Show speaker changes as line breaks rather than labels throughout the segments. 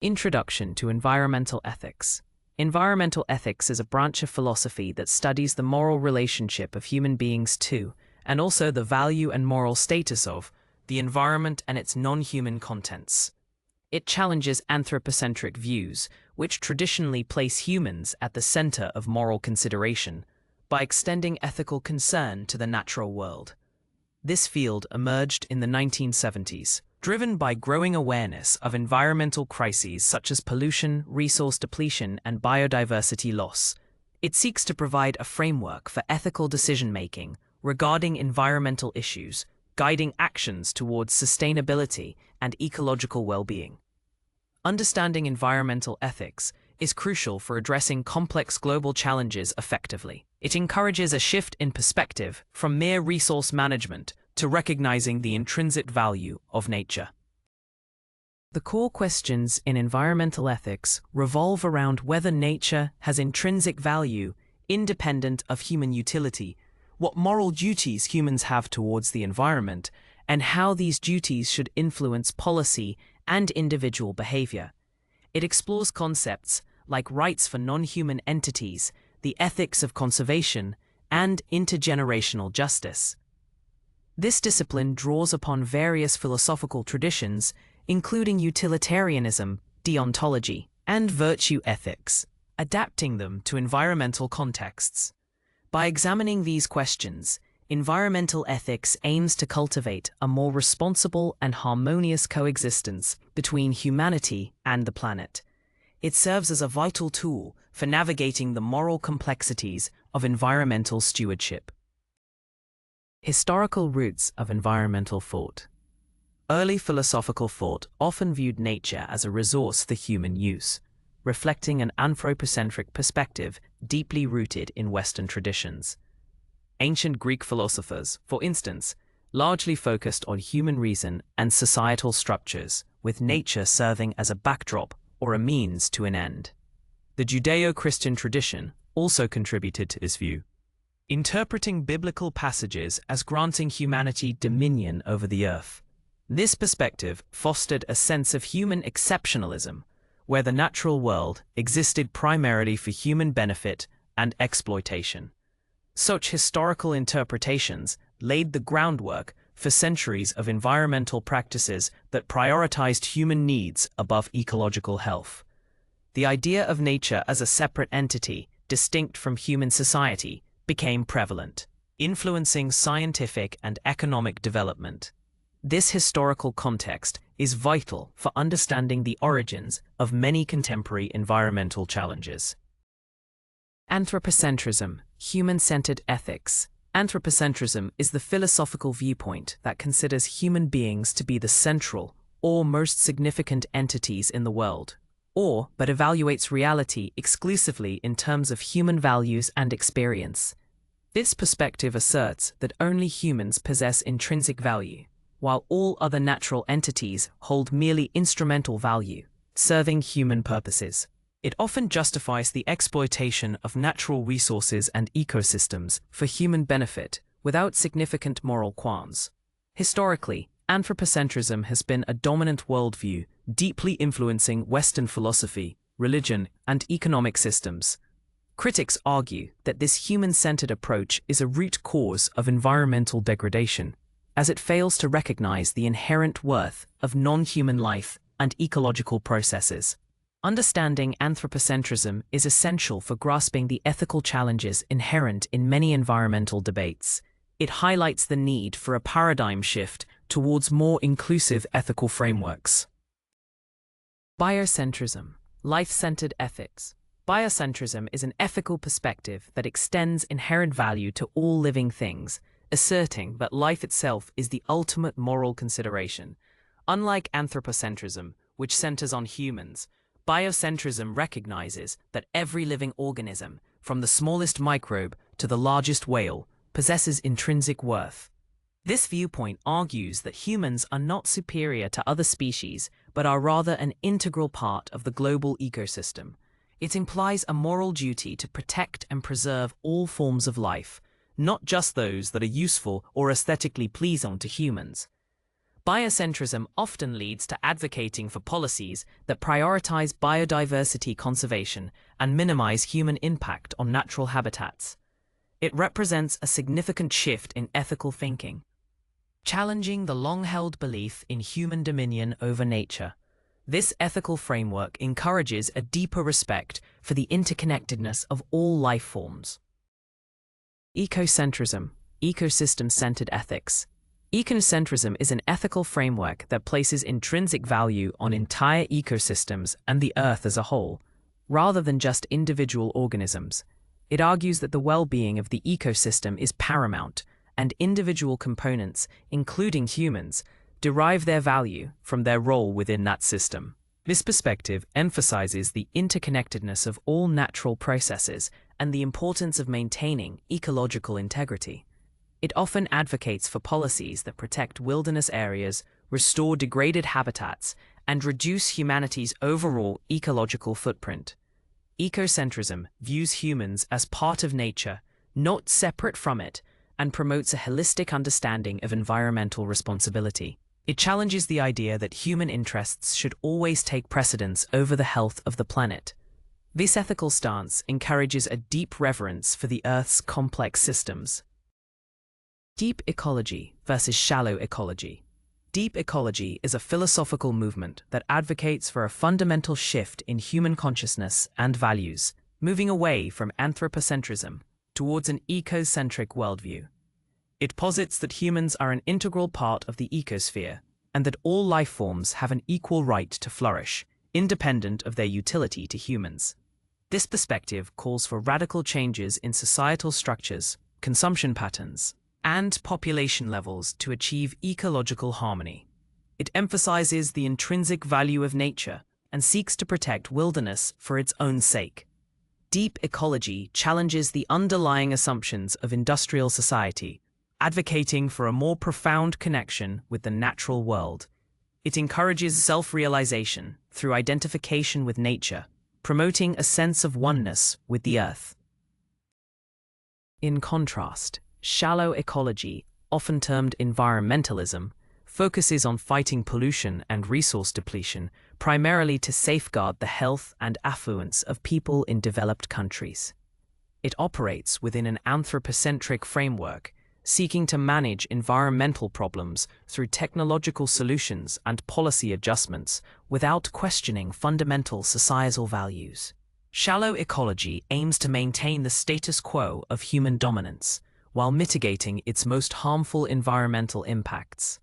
Introduction to Environmental Ethics. Environmental ethics is a branch of philosophy that studies the moral relationship of human beings to, and also the value and moral status of, the environment and its non-human contents. It challenges anthropocentric views, which traditionally place humans at the center of moral consideration, by extending ethical concern to the natural world. This field emerged in the 1970s, driven by growing awareness of environmental crises such as pollution, resource depletion, and biodiversity loss. It seeks to provide a framework for ethical decision-making regarding environmental issues, guiding actions towards sustainability and ecological well-being. Understanding environmental ethics is crucial for addressing complex global challenges effectively. It encourages a shift in perspective from mere resource management to recognizing the intrinsic value of nature. The core questions in environmental ethics revolve around whether nature has intrinsic value independent of human utility, what moral duties humans have towards the environment, and how these duties should influence policy and individual behavior. It explores concepts like rights for non-human entities, the ethics of conservation, and intergenerational justice. This discipline draws upon various philosophical traditions, including utilitarianism, deontology, and virtue ethics, adapting them to environmental contexts. By examining these questions, environmental ethics aims to cultivate a more responsible and harmonious coexistence between humanity and the planet. It serves as a vital tool for navigating the moral complexities of environmental stewardship. Historical roots of environmental thought. Early philosophical thought often viewed nature as a resource for human use, reflecting an anthropocentric perspective deeply rooted in Western traditions. Ancient Greek philosophers, for instance, largely focused on human reason and societal structures, with nature serving as a backdrop or a means to an end. The Judeo-Christian tradition also contributed to this view, interpreting biblical passages as granting humanity dominion over the earth. This perspective fostered a sense of human exceptionalism, where the natural world existed primarily for human benefit and exploitation. Such historical interpretations laid the groundwork for centuries of environmental practices that prioritized human needs above ecological health. The idea of nature as a separate entity, distinct from human society, became prevalent, influencing scientific and economic development. This historical context is vital for understanding the origins of many contemporary environmental challenges. Anthropocentrism, human-centered ethics. Anthropocentrism is the philosophical viewpoint that considers human beings to be the central or most significant entities in the world, but evaluates reality exclusively in terms of human values and experience. This perspective asserts that only humans possess intrinsic value, while all other natural entities hold merely instrumental value, serving human purposes. It often justifies the exploitation of natural resources and ecosystems for human benefit without significant moral qualms. Historically, anthropocentrism has been a dominant worldview, deeply influencing Western philosophy, religion, and economic systems. Critics argue that this human-centered approach is a root cause of environmental degradation, as it fails to recognize the inherent worth of non-human life and ecological processes. Understanding anthropocentrism is essential for grasping the ethical challenges inherent in many environmental debates. It highlights the need for a paradigm shift towards more inclusive ethical frameworks. Biocentrism, life-centered ethics. Biocentrism is an ethical perspective that extends inherent value to all living things, asserting that life itself is the ultimate moral consideration. Unlike anthropocentrism, which centers on humans, biocentrism recognizes that every living organism, from the smallest microbe to the largest whale, possesses intrinsic worth. This viewpoint argues that humans are not superior to other species, but are rather an integral part of the global ecosystem. It implies a moral duty to protect and preserve all forms of life, not just those that are useful or aesthetically pleasing to humans. Biocentrism often leads to advocating for policies that prioritize biodiversity conservation and minimize human impact on natural habitats. It represents a significant shift in ethical thinking, challenging the long-held belief in human dominion over nature. This ethical framework encourages a deeper respect for the interconnectedness of all life forms. Ecocentrism, ecosystem-centered ethics. Ecocentrism is an ethical framework that places intrinsic value on entire ecosystems and the Earth as a whole, rather than just individual organisms. It argues that the well-being of the ecosystem is paramount, and individual components, including humans, derive their value from their role within that system. This perspective emphasizes the interconnectedness of all natural processes and the importance of maintaining ecological integrity. It often advocates for policies that protect wilderness areas, restore degraded habitats, and reduce humanity's overall ecological footprint. Ecocentrism views humans as part of nature, not separate from it, and promotes a holistic understanding of environmental responsibility. It challenges the idea that human interests should always take precedence over the health of the planet. This ethical stance encourages a deep reverence for the Earth's complex systems. Deep ecology versus shallow ecology. Deep ecology is a philosophical movement that advocates for a fundamental shift in human consciousness and values, moving away from anthropocentrism towards an ecocentric worldview. It posits that humans are an integral part of the ecosphere and that all life forms have an equal right to flourish, independent of their utility to humans. This perspective calls for radical changes in societal structures, consumption patterns, and population levels to achieve ecological harmony. It emphasizes the intrinsic value of nature and seeks to protect wilderness for its own sake. Deep ecology challenges the underlying assumptions of industrial society, advocating for a more profound connection with the natural world. It encourages self-realization through identification with nature, promoting a sense of oneness with the Earth. In contrast, shallow ecology, often termed environmentalism, focuses on fighting pollution and resource depletion, primarily to safeguard the health and affluence of people in developed countries. It operates within an anthropocentric framework, seeking to manage environmental problems through technological solutions and policy adjustments without questioning fundamental societal values. Shallow ecology aims to maintain the status quo of human dominance, while mitigating its most harmful environmental impacts.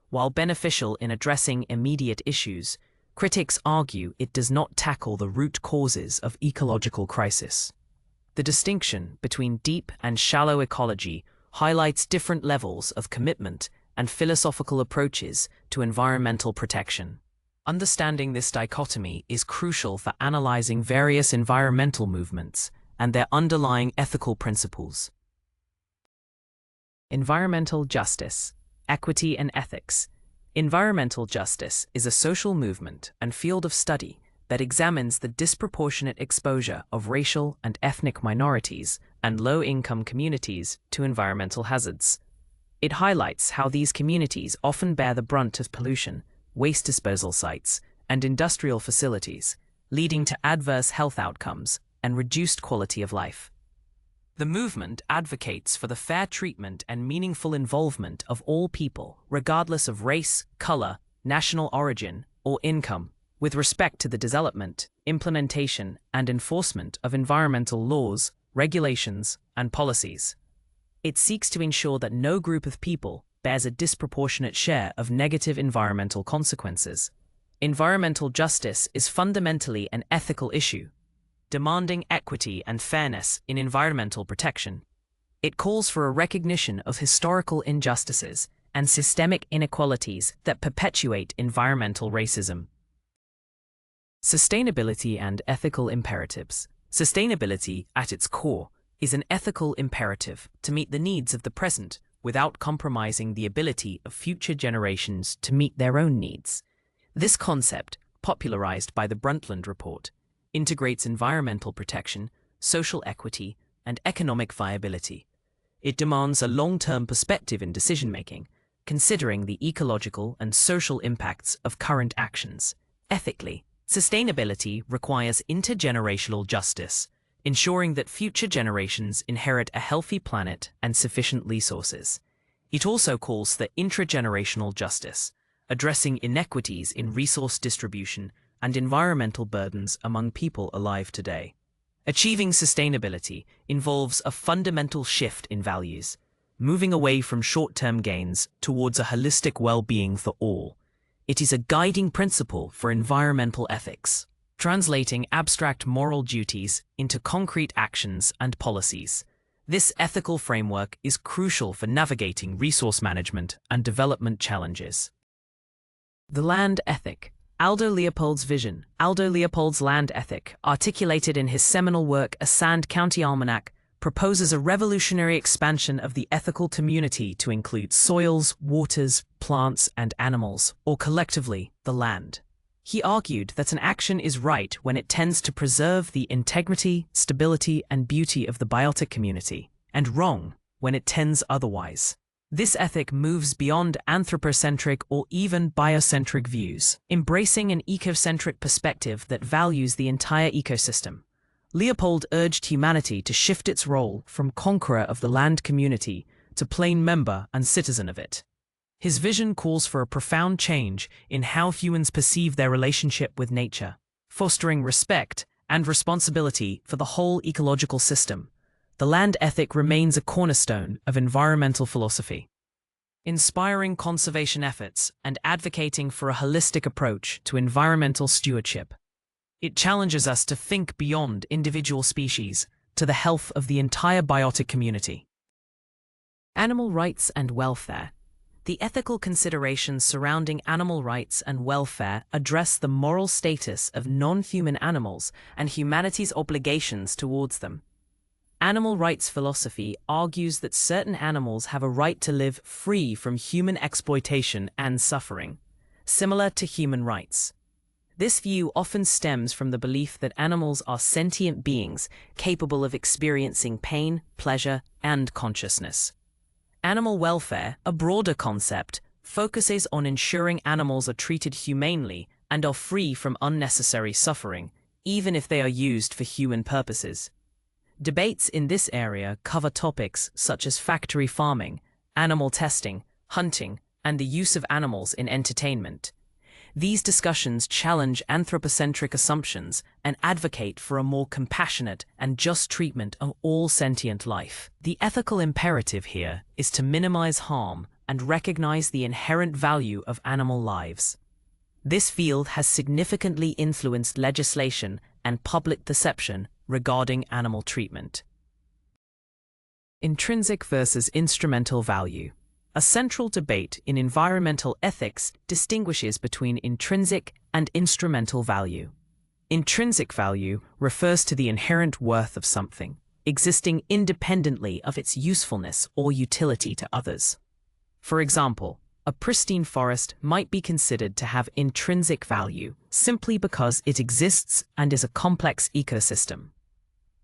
While beneficial in addressing immediate issues, critics argue it does not tackle the root causes of ecological crisis. The distinction between deep and shallow ecology highlights different levels of commitment and philosophical approaches to environmental protection. Understanding this dichotomy is crucial for analyzing various environmental movements and their underlying ethical principles. Environmental justice, equity and ethics. Environmental justice is a social movement and field of study that examines the disproportionate exposure of racial and ethnic minorities and low-income communities to environmental hazards. It highlights how these communities often bear the brunt of pollution, waste disposal sites, and industrial facilities, leading to adverse health outcomes and reduced quality of life. The movement advocates for the fair treatment and meaningful involvement of all people, regardless of race, color, national origin, or income, with respect to the development, implementation, and enforcement of environmental laws, regulations, and policies. It seeks to ensure that no group of people bears a disproportionate share of negative environmental consequences. Environmental justice is fundamentally an ethical issue, demanding equity and fairness in environmental protection. It calls for a recognition of historical injustices and systemic inequalities that perpetuate environmental racism. Sustainability and ethical imperatives. Sustainability, at its core, is an ethical imperative to meet the needs of the present without compromising the ability of future generations to meet their own needs. This concept, popularized by the Brundtland Report, integrates environmental protection, social equity, and economic viability. It demands a long-term perspective in decision-making, considering the ecological and social impacts of current actions. Ethically, sustainability requires intergenerational justice, ensuring that future generations inherit a healthy planet and sufficient resources. It also calls for intergenerational justice, addressing inequities in resource distribution and environmental burdens among people alive today. Achieving sustainability involves a fundamental shift in values, moving away from short-term gains towards a holistic well-being for all. It is a guiding principle for environmental ethics, translating abstract moral duties into concrete actions and policies. This ethical framework is crucial for navigating resource management and development challenges. The land ethic. Aldo Leopold's vision. Aldo Leopold's land ethic, articulated in his seminal work A Sand County Almanac, proposes a revolutionary expansion of the ethical community to include soils, waters, plants, and animals, or collectively, the land. He argued that an action is right when it tends to preserve the integrity, stability, and beauty of the biotic community, and wrong when it tends otherwise. This ethic moves beyond anthropocentric or even biocentric views, embracing an ecocentric perspective that values the entire ecosystem. Leopold urged humanity to shift its role from conqueror of the land community to plain member and citizen of it. His vision calls for a profound change in how humans perceive their relationship with nature, fostering respect and responsibility for the whole ecological system. The land ethic remains a cornerstone of environmental philosophy, inspiring conservation efforts and advocating for a holistic approach to environmental stewardship. It challenges us to think beyond individual species to the health of the entire biotic community. Animal rights and welfare. The ethical considerations surrounding animal rights and welfare address the moral status of non-human animals and humanity's obligations towards them. Animal rights philosophy argues that certain animals have a right to live free from human exploitation and suffering, similar to human rights. This view often stems from the belief that animals are sentient beings capable of experiencing pain, pleasure, and consciousness. Animal welfare, a broader concept, focuses on ensuring animals are treated humanely and are free from unnecessary suffering, even if they are used for human purposes. Debates in this area cover topics such as factory farming, animal testing, hunting, and the use of animals in entertainment. These discussions challenge anthropocentric assumptions and advocate for a more compassionate and just treatment of all sentient life. The ethical imperative here is to minimize harm and recognize the inherent value of animal lives. This field has significantly influenced legislation and public perception regarding animal treatment. Intrinsic versus instrumental value. A central debate in environmental ethics distinguishes between intrinsic and instrumental value. Intrinsic value refers to the inherent worth of something, existing independently of its usefulness or utility to others. For example, a pristine forest might be considered to have intrinsic value simply because it exists and is a complex ecosystem.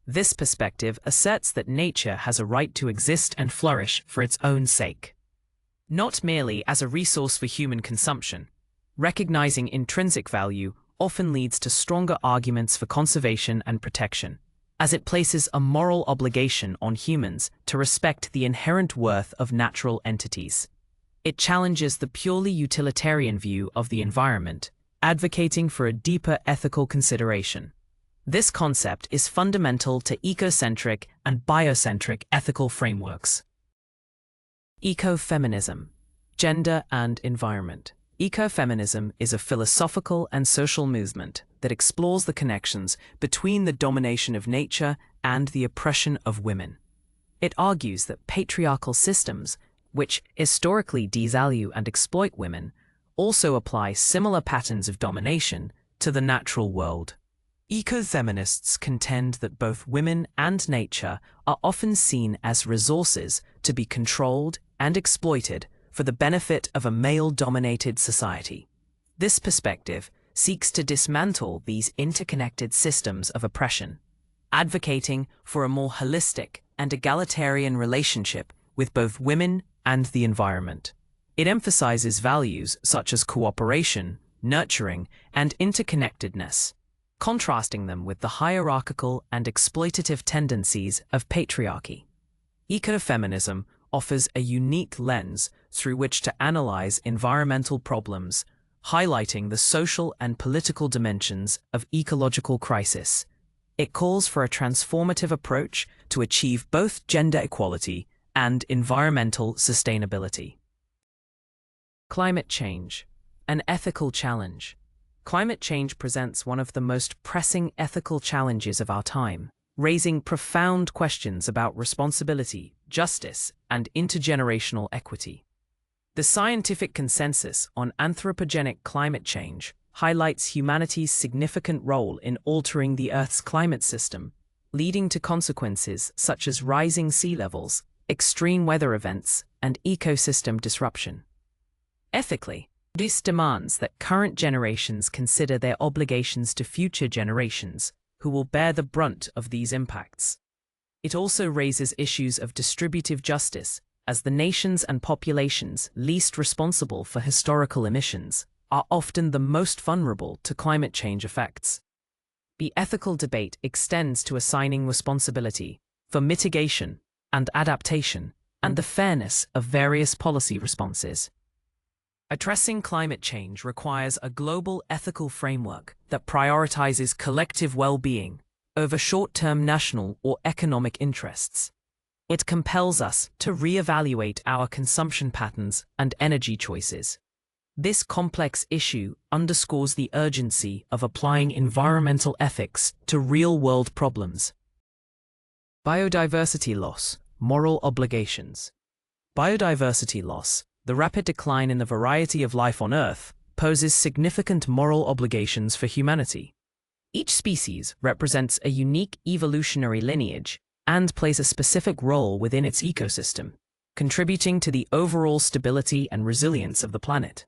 This perspective asserts that nature has a right to exist and flourish for its own sake, not merely as a resource for human consumption. Recognizing intrinsic value often leads to stronger arguments for conservation and protection, as it places a moral obligation on humans to respect the inherent worth of natural entities. It challenges the purely utilitarian view of the environment, advocating for a deeper ethical consideration. This concept is fundamental to ecocentric and biocentric ethical frameworks. Ecofeminism, gender and environment. Ecofeminism is a philosophical and social movement that explores the connections between the domination of nature and the oppression of women. It argues that patriarchal systems, which historically devalue and exploit women, also apply similar patterns of domination to the natural world. Ecofeminists contend that both women and nature are often seen as resources to be controlled and exploited for the benefit of a male-dominated society. This perspective seeks to dismantle these interconnected systems of oppression, advocating for a more holistic and egalitarian relationship with both women and the environment. It emphasizes values such as cooperation, nurturing, and interconnectedness, contrasting them with the hierarchical and exploitative tendencies of patriarchy. Ecofeminism offers a unique lens through which to analyze environmental problems, highlighting the social and political dimensions of ecological crisis. It calls for a transformative approach to achieve both gender equality and environmental sustainability. Climate change, an ethical challenge. Climate change presents one of the most pressing ethical challenges of our time, raising profound questions about responsibility, justice, and intergenerational equity. The scientific consensus on anthropogenic climate change highlights humanity's significant role in altering the Earth's climate system, leading to consequences such as rising sea levels, extreme weather events, and ecosystem disruption. Ethically, this demands that current generations consider their obligations to future generations, who will bear the brunt of these impacts. It also raises issues of distributive justice, as the nations and populations least responsible for historical emissions are often the most vulnerable to climate change effects. The ethical debate extends to assigning responsibility for mitigation and adaptation and the fairness of various policy responses. Addressing climate change requires a global ethical framework that prioritizes collective well-being over short-term national or economic interests. It compels us to reevaluate our consumption patterns and energy choices. This complex issue underscores the urgency of applying environmental ethics to real-world problems. Biodiversity loss, moral obligations. Biodiversity loss, the rapid decline in the variety of life on Earth, poses significant moral obligations for humanity. Each species represents a unique evolutionary lineage and plays a specific role within its ecosystem, contributing to the overall stability and resilience of the planet.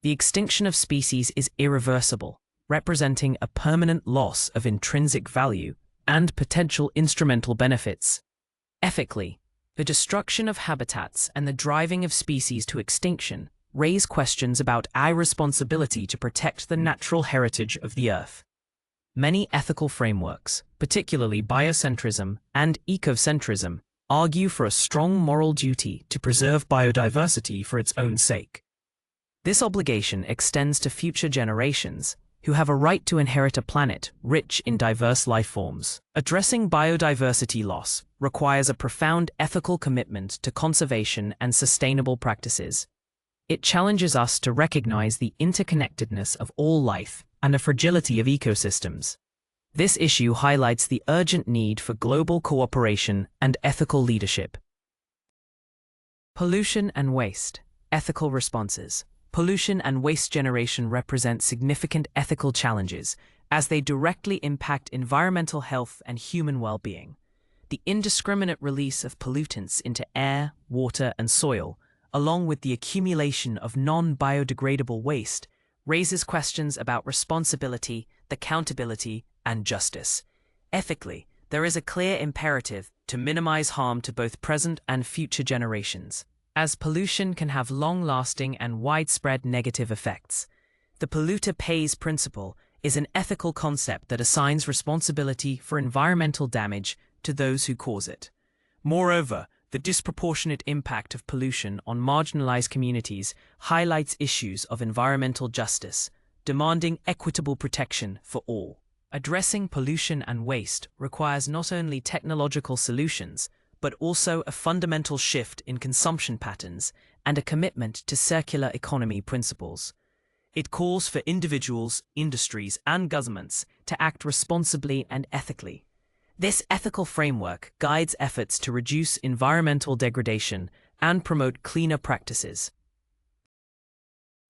The extinction of species is irreversible, representing a permanent loss of intrinsic value and potential instrumental benefits. Ethically, the destruction of habitats and the driving of species to extinction raise questions about our responsibility to protect the natural heritage of the Earth. Many ethical frameworks, particularly biocentrism and ecocentrism, argue for a strong moral duty to preserve biodiversity for its own sake. This obligation extends to future generations, who have a right to inherit a planet rich in diverse life forms. Addressing biodiversity loss requires a profound ethical commitment to conservation and sustainable practices. It challenges us to recognize the interconnectedness of all life and the fragility of ecosystems. This issue highlights the urgent need for global cooperation and ethical leadership. Pollution and waste, ethical responses. Pollution and waste generation represent significant ethical challenges as they directly impact environmental health and human well-being. The indiscriminate release of pollutants into air, water, and soil, along with the accumulation of non-biodegradable waste, raises questions about responsibility, accountability, and justice. Ethically, there is a clear imperative to minimize harm to both present and future generations, as pollution can have long-lasting and widespread negative effects. The polluter pays principle is an ethical concept that assigns responsibility for environmental damage to those who cause it. Moreover, the disproportionate impact of pollution on marginalized communities highlights issues of environmental justice, demanding equitable protection for all. Addressing pollution and waste requires not only technological solutions, but also a fundamental shift in consumption patterns and a commitment to circular economy principles. It calls for individuals, industries, and governments to act responsibly and ethically. This ethical framework guides efforts to reduce environmental degradation and promote cleaner practices.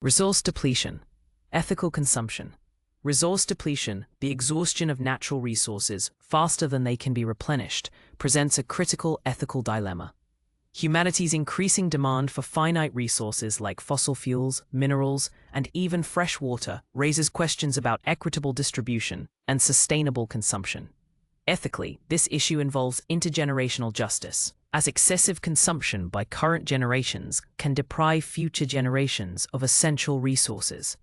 Resource depletion, ethical consumption. Resource depletion, the exhaustion of natural resources faster than they can be replenished, presents a critical ethical dilemma. Humanity's increasing demand for finite resources like fossil fuels, minerals, and even fresh water raises questions about equitable distribution and sustainable consumption. Ethically, this issue involves intergenerational justice, as excessive consumption by current generations can deprive future generations of essential resources.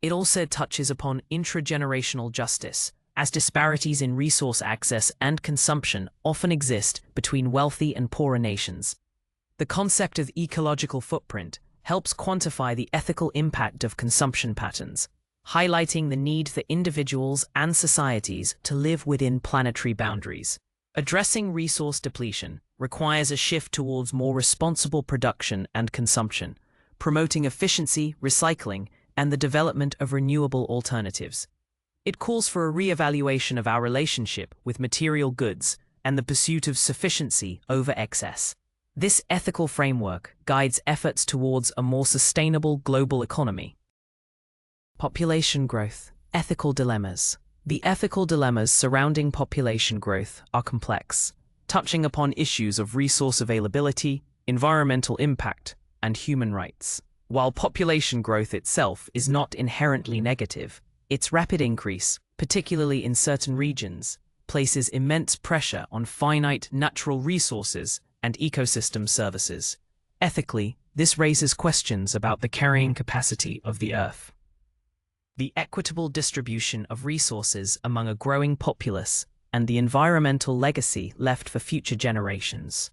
It also touches upon intergenerational justice, as disparities in resource access and consumption often exist between wealthy and poorer nations. The concept of ecological footprint helps quantify the ethical impact of consumption patterns, highlighting the need for individuals and societies to live within planetary boundaries. Addressing resource depletion requires a shift towards more responsible production and consumption, promoting efficiency, recycling, and the development of renewable alternatives. It calls for a re-evaluation of our relationship with material goods and the pursuit of sufficiency over excess. This ethical framework guides efforts towards a more sustainable global economy. Population growth, ethical dilemmas. The ethical dilemmas surrounding population growth are complex, touching upon issues of resource availability, environmental impact, and human rights. While population growth itself is not inherently negative, its rapid increase, particularly in certain regions, places immense pressure on finite natural resources and ecosystem services. Ethically, this raises questions about the carrying capacity of the Earth. The equitable distribution of resources among a growing populace and the environmental legacy left for future generations.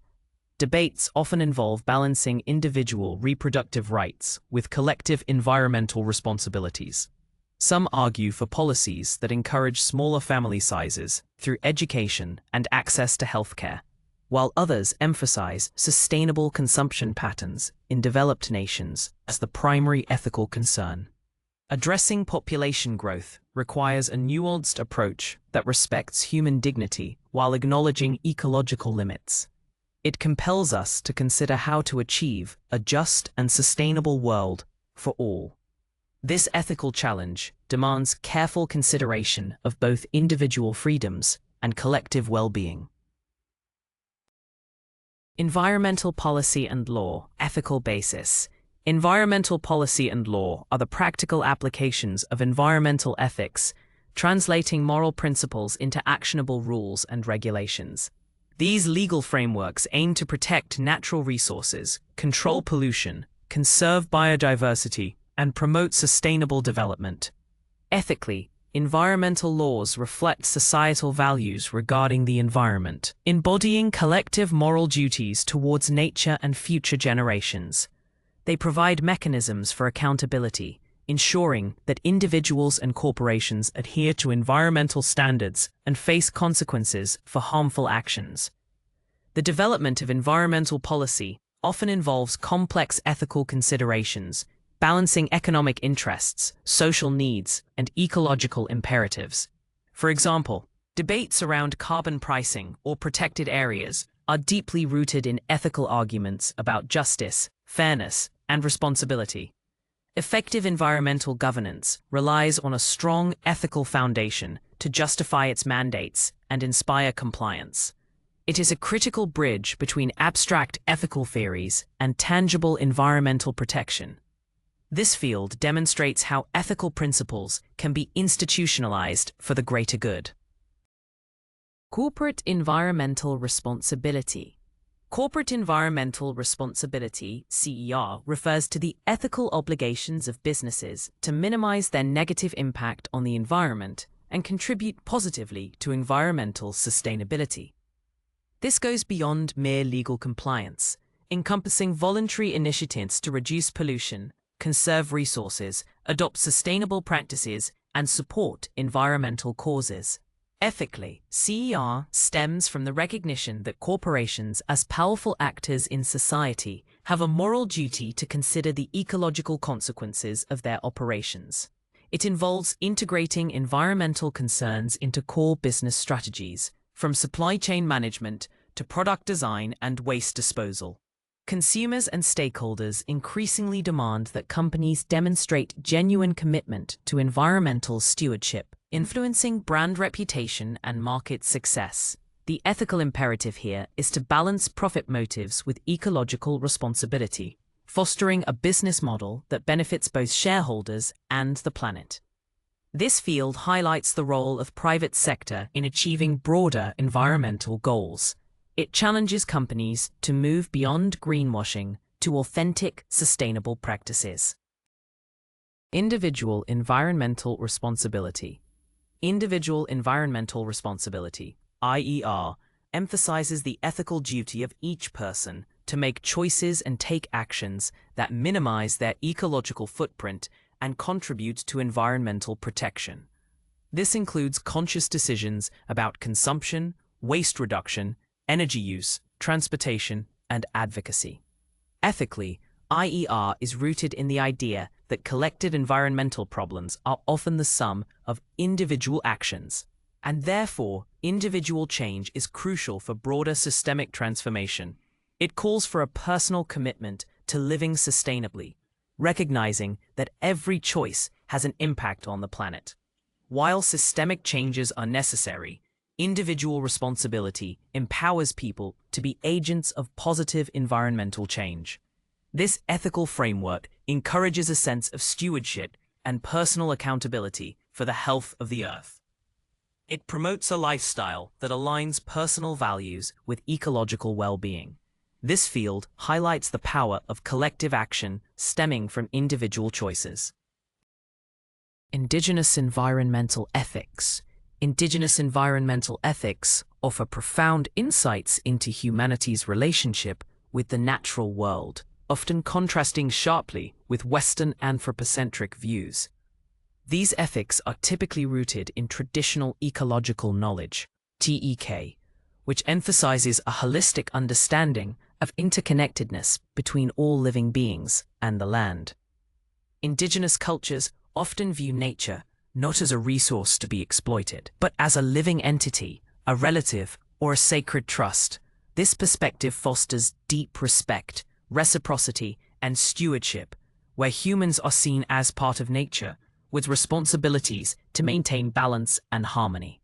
Debates often involve balancing individual reproductive rights with collective environmental responsibilities. Some argue for policies that encourage smaller family sizes through education and access to healthcare, while others emphasize sustainable consumption patterns in developed nations as the primary ethical concern. Addressing population growth requires a nuanced approach that respects human dignity while acknowledging ecological limits. It compels us to consider how to achieve a just and sustainable world for all. This ethical challenge demands careful consideration of both individual freedoms and collective well-being. Environmental policy and law, ethical basis. Environmental policy and law are the practical applications of environmental ethics, translating moral principles into actionable rules and regulations. These legal frameworks aim to protect natural resources, control pollution, conserve biodiversity, and promote sustainable development. Ethically, environmental laws reflect societal values regarding the environment, embodying collective moral duties towards nature and future generations. They provide mechanisms for accountability, ensuring that individuals and corporations adhere to environmental standards and face consequences for harmful actions. The development of environmental policy often involves complex ethical considerations, balancing economic interests, social needs, and ecological imperatives. For example, debates around carbon pricing or protected areas are deeply rooted in ethical arguments about justice, fairness, and responsibility. Effective environmental governance relies on a strong ethical foundation to justify its mandates and inspire compliance. It is a critical bridge between abstract ethical theories and tangible environmental protection. This field demonstrates how ethical principles can be institutionalized for the greater good. Corporate environmental responsibility. Corporate environmental responsibility, CER, refers to the ethical obligations of businesses to minimize their negative impact on the environment and contribute positively to environmental sustainability. This goes beyond mere legal compliance, encompassing voluntary initiatives to reduce pollution, conserve resources, adopt sustainable practices, and support environmental causes. Ethically, CER stems from the recognition that corporations, as powerful actors in society, have a moral duty to consider the ecological consequences of their operations. It involves integrating environmental concerns into core business strategies, from supply chain management to product design and waste disposal. Consumers and stakeholders increasingly demand that companies demonstrate genuine commitment to environmental stewardship, influencing brand reputation and market success. The ethical imperative here is to balance profit motives with ecological responsibility, fostering a business model that benefits both shareholders and the planet. This field highlights the role of private sector in achieving broader environmental goals. It challenges companies to move beyond greenwashing to authentic, sustainable practices. Individual environmental responsibility. Individual environmental responsibility, IER, emphasizes the ethical duty of each person to make choices and take actions that minimize their ecological footprint and contribute to environmental protection. This includes conscious decisions about consumption, waste reduction, energy use, transportation, and advocacy. Ethically, IER is rooted in the idea that collective environmental problems are often the sum of individual actions, and therefore individual change is crucial for broader systemic transformation. It calls for a personal commitment to living sustainably, recognizing that every choice has an impact on the planet. While systemic changes are necessary, individual responsibility empowers people to be agents of positive environmental change. This ethical framework encourages a sense of stewardship and personal accountability for the health of the Earth. It promotes a lifestyle that aligns personal values with ecological well-being. This field highlights the power of collective action stemming from individual choices. Indigenous environmental ethics. Indigenous environmental ethics offer profound insights into humanity's relationship with the natural world, often contrasting sharply with Western anthropocentric views. These ethics are typically rooted in traditional ecological knowledge, TEK, which emphasizes a holistic understanding of interconnectedness between all living beings and the land. Indigenous cultures often view nature not as a resource to be exploited, but as a living entity, a relative, or a sacred trust. This perspective fosters deep respect, reciprocity, and stewardship, where humans are seen as part of nature, with responsibilities to maintain balance and harmony.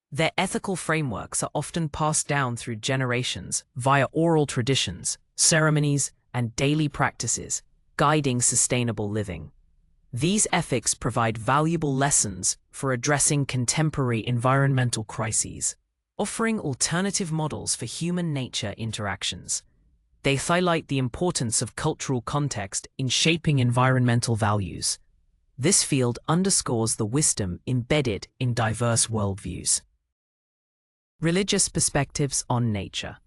Their ethical frameworks are often passed down through generations via oral traditions, ceremonies, and daily practices, guiding sustainable living. These ethics provide valuable lessons for addressing contemporary environmental crises, offering alternative models for human-nature interactions. They highlight the importance of cultural context in shaping environmental values. This field underscores the wisdom embedded in diverse worldviews. Religious perspectives on nature.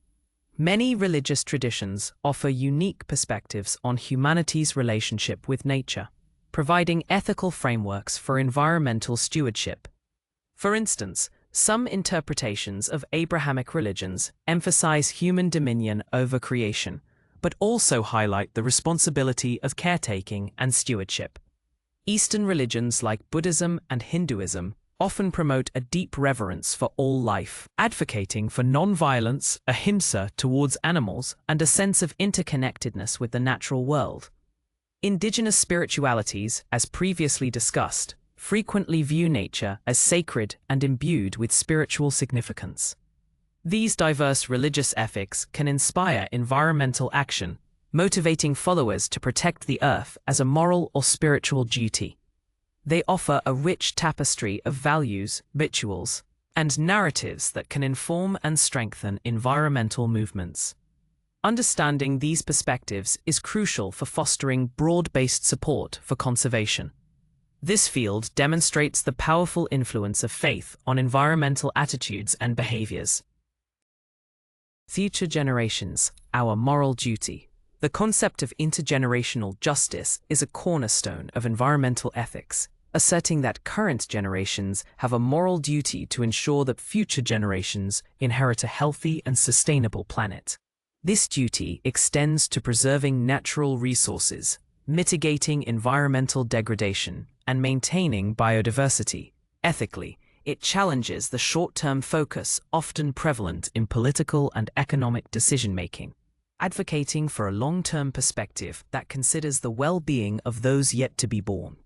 Many religious traditions offer unique perspectives on humanity's relationship with nature, providing ethical frameworks for environmental stewardship. For instance, some interpretations of Abrahamic religions emphasize human dominion over creation, but also highlight the responsibility of caretaking and stewardship. Eastern religions like Buddhism and Hinduism often promote a deep reverence for all life, advocating for non-violence, ahimsa towards animals, and a sense of interconnectedness with the natural world. Indigenous spiritualities, as previously discussed, frequently view nature as sacred and imbued with spiritual significance. These diverse religious ethics can inspire environmental action, motivating followers to protect the earth as a moral or spiritual duty. They offer a rich tapestry of values, rituals, and narratives that can inform and strengthen environmental movements. Understanding these perspectives is crucial for fostering broad-based support for conservation. This field demonstrates the powerful influence of faith on environmental attitudes and behaviors. Future generations, our moral duty. The concept of intergenerational justice is a cornerstone of environmental ethics, asserting that current generations have a moral duty to ensure that future generations inherit a healthy and sustainable planet. This duty extends to preserving natural resources, mitigating environmental degradation, and maintaining biodiversity. Ethically, it challenges the short-term focus often prevalent in political and economic decision-making, advocating for a long-term perspective that considers the well-being of those yet to be born.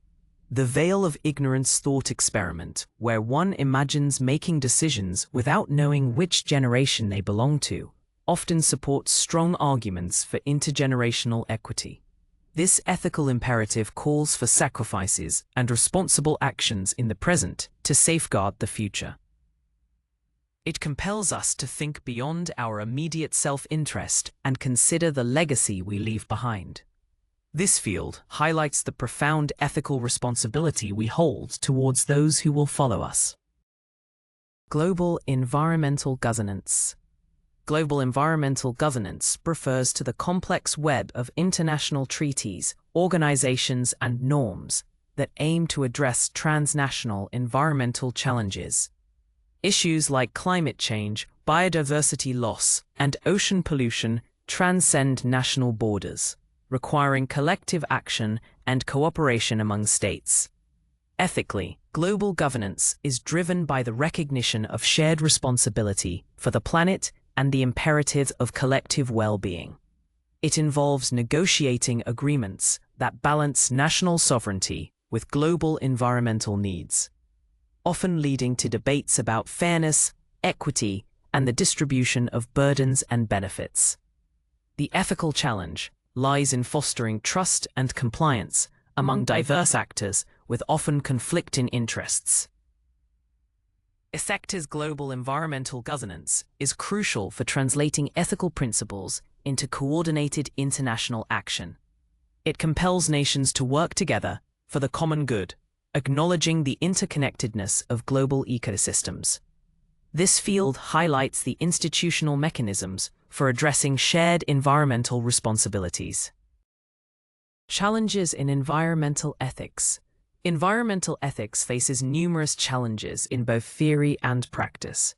The veil of ignorance thought experiment, where one imagines making decisions without knowing which generation they belong to, often supports strong arguments for intergenerational equity. This ethical imperative calls for sacrifices and responsible actions in the present to safeguard the future. It compels us to think beyond our immediate self-interest and consider the legacy we leave behind. This field highlights the profound ethical responsibility we hold towards those who will follow us. Global environmental governance. Global environmental governance refers to the complex web of international treaties, organizations, and norms that aim to address transnational environmental challenges. Issues like climate change, biodiversity loss, and ocean pollution transcend national borders, requiring collective action and cooperation among states. Ethically, global governance is driven by the recognition of shared responsibility for the planet and the imperative of collective well-being. It involves negotiating agreements that balance national sovereignty with global environmental needs, often leading to debates about fairness, equity, and the distribution of burdens and benefits. The ethical challenge lies in fostering trust and compliance among diverse actors with often conflicting interests. Effective global environmental governance is crucial for translating ethical principles into coordinated international action. It compels nations to work together for the common good, acknowledging the interconnectedness of global ecosystems. This field highlights the institutional mechanisms for addressing shared environmental responsibilities. Challenges in environmental ethics. Environmental ethics faces numerous challenges in both theory and practice.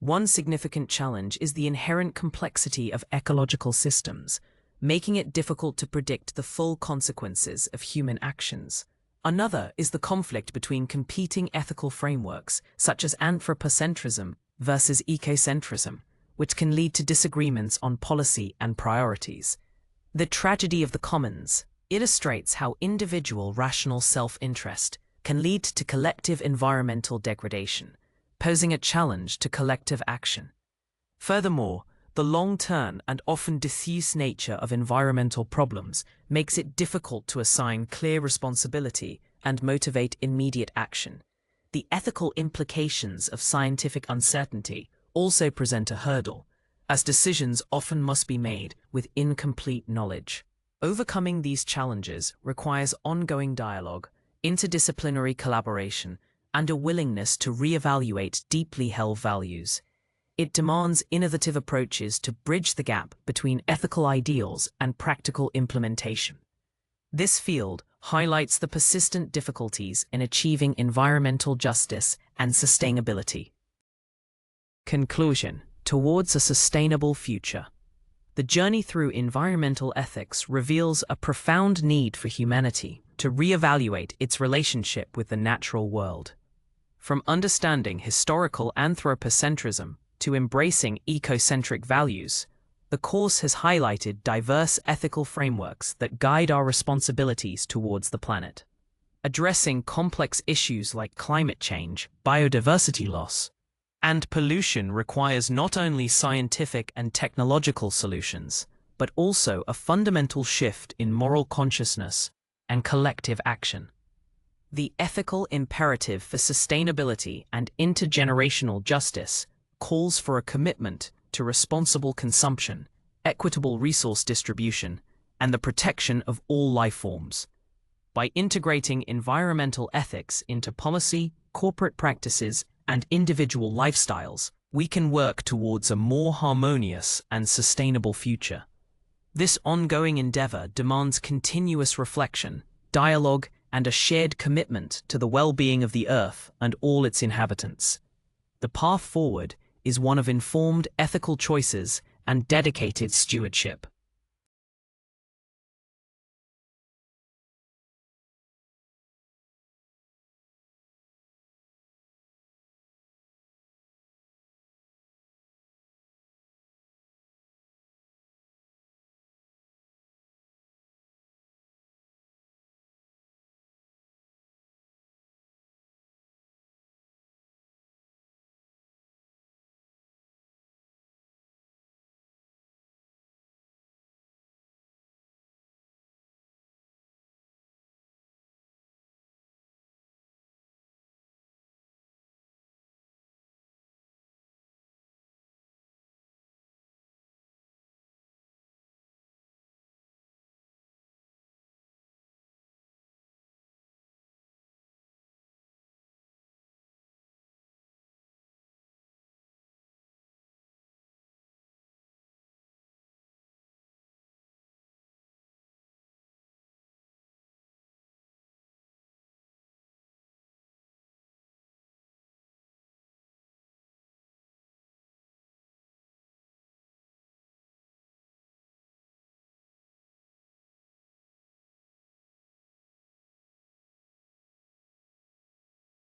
One significant challenge is the inherent complexity of ecological systems, making it difficult to predict the full consequences of human actions. Another is the conflict between competing ethical frameworks, such as anthropocentrism versus ecocentrism, which can lead to disagreements on policy and priorities. The tragedy of the commons illustrates how individual rational self-interest can lead to collective environmental degradation, posing a challenge to collective action. Furthermore, the long-term and often diffuse nature of environmental problems makes it difficult to assign clear responsibility and motivate immediate action. The ethical implications of scientific uncertainty also present a hurdle, as decisions often must be made with incomplete knowledge. Overcoming these challenges requires ongoing dialogue, interdisciplinary collaboration, and a willingness to reevaluate deeply held values. It demands innovative approaches to bridge the gap between ethical ideals and practical implementation. This field highlights the persistent difficulties in achieving environmental justice and sustainability. Conclusion: towards a sustainable future. The journey through environmental ethics reveals a profound need for humanity to reevaluate its relationship with the natural world. From understanding historical anthropocentrism to embracing ecocentric values, the course has highlighted diverse ethical frameworks that guide our responsibilities towards the planet. Addressing complex issues like climate change, biodiversity loss, and pollution requires not only scientific and technological solutions, but also a fundamental shift in moral consciousness and collective action. The ethical imperative for sustainability and intergenerational justice calls for a commitment to responsible consumption, equitable resource distribution, and the protection of all life forms. By integrating environmental ethics into policy, corporate practices, and individual lifestyles, we can work towards a more harmonious and sustainable future. This ongoing endeavor demands continuous reflection, dialogue, and a shared commitment to the well-being of the Earth and all its inhabitants. The path forward is one of informed ethical choices and dedicated stewardship.